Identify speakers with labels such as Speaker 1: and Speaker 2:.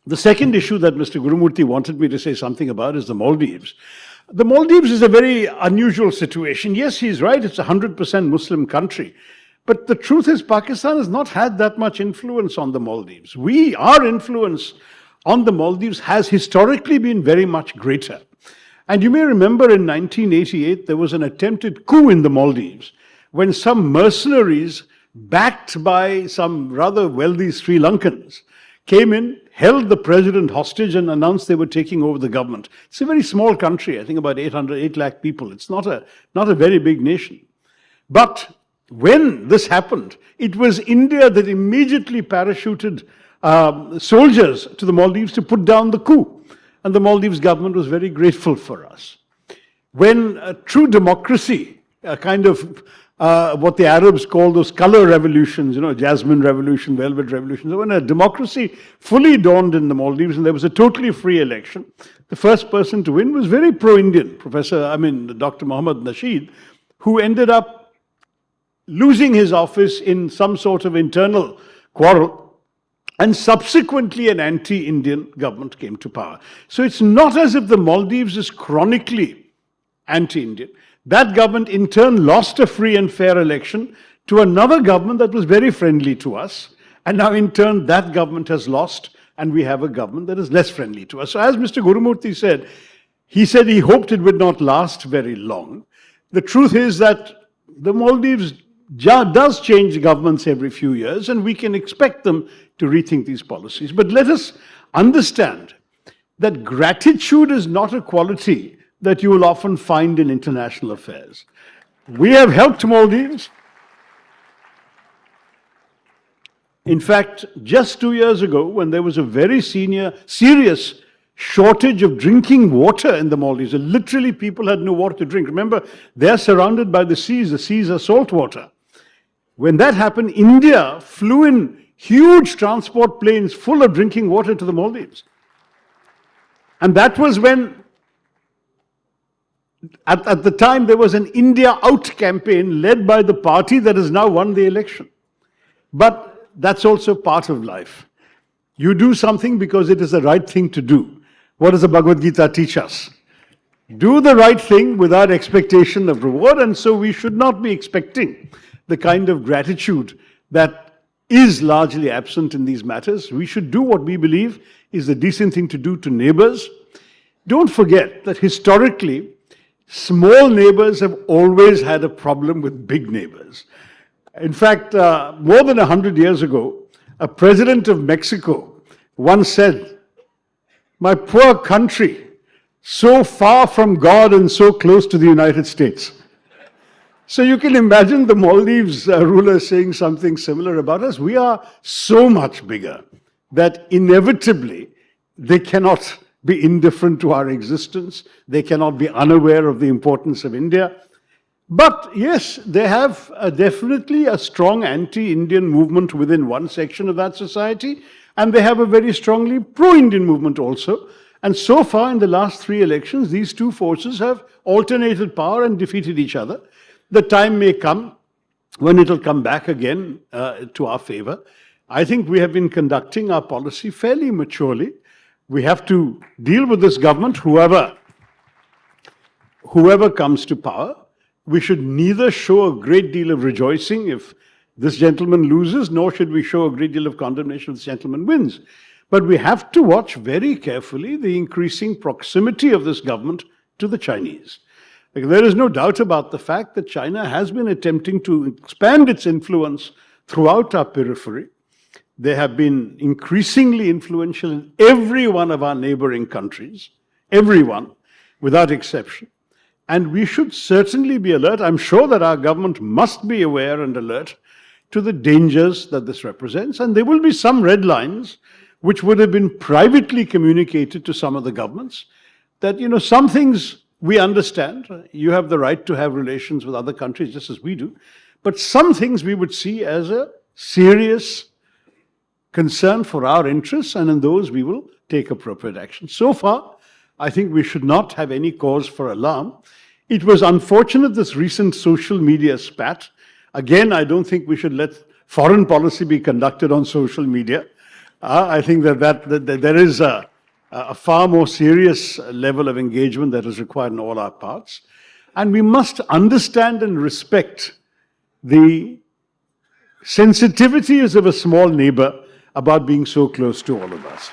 Speaker 1: The second issue that Mr. Gurumurthy wanted me to say something about is the Maldives. The Maldives is a very unusual situation. Yes, he's right, it's a 100% Muslim country. But the truth is, Pakistan has not had that much influence on the Maldives. Our influence on the Maldives has historically been very much greater. And you may remember in 1988, there was an attempted coup in the Maldives when some mercenaries, backed by some rather wealthy Sri Lankans, came in, held the president hostage and announced they were taking over the government. It's a very small country, I think about 8 lakh people. It's not a very big nation. But when this happened, it was India that immediately parachuted soldiers to the Maldives to put down the coup. And the Maldives government was very grateful for us. When true democracy, a kind of what the Arabs call those color revolutions, Jasmine Revolution, Velvet Revolution. So when a democracy fully dawned in the Maldives and there was a totally free election, the first person to win was very pro-Indian, Dr. Mohammad Nasheed, who ended up losing his office in some sort of internal quarrel. And subsequently, an anti-Indian government came to power. So it's not as if the Maldives is chronically anti-Indian. That government, in turn, lost a free and fair election to another government that was very friendly to us. And now, in turn, that government has lost, and we have a government that is less friendly to us. So as Mr. Gurumurthy said he hoped it would not last very long. The truth is that the Maldives does change governments every few years, and we can expect them to rethink these policies. But let us understand that gratitude is not a quality that you will often find in international affairs. We have helped Maldives. In fact, just 2 years ago, when there was a very serious shortage of drinking water in the Maldives, literally people had no water to drink. Remember, they're surrounded by the seas are salt water. When that happened, India flew in huge transport planes full of drinking water to the Maldives. And that was when, at the time, there was an India Out campaign led by the party that has now won the election. But that's also part of life. You do something because it is the right thing to do. What does the Bhagavad Gita teach us? Do the right thing without expectation of reward, and so we should not be expecting the kind of gratitude that is largely absent in these matters. We should do what we believe is the decent thing to do to neighbors. Don't forget that historically, small neighbors have always had a problem with big neighbors. In fact, more than 100 years ago, a president of Mexico once said, "My poor country, so far from God and so close to the United States." So you can imagine the Maldives ruler saying something similar about us. We are so much bigger that inevitably they cannot be indifferent to our existence. They cannot be unaware of the importance of India. But yes, they have definitely a strong anti-Indian movement within one section of that society, and they have a very strongly pro-Indian movement also. And so far in the last 3 elections, these two forces have alternated power and defeated each other. The time may come when it will come back again to our favor. I think we have been conducting our policy fairly maturely. We have to deal with this government, whoever comes to power. We should neither show a great deal of rejoicing if this gentleman loses, nor should we show a great deal of condemnation if this gentleman wins. But we have to watch very carefully the increasing proximity of this government to the Chinese. There is no doubt about the fact that China has been attempting to expand its influence throughout our periphery. They have been increasingly influential in every one of our neighboring countries, everyone, without exception. And we should certainly be alert. I'm sure that our government must be aware and alert to the dangers that this represents. And there will be some red lines which would have been privately communicated to some of the governments that, some things we understand. You have the right to have relations with other countries just as we do. But some things we would see as a serious concern for our interests, and in those we will take appropriate action. So far, I think we should not have any cause for alarm. It was unfortunate, this recent social media spat. Again, I don't think we should let foreign policy be conducted on social media. I think that there is a far more serious level of engagement that is required in all our parts. And we must understand and respect the sensitivities of a small neighbor about being so close to all of us.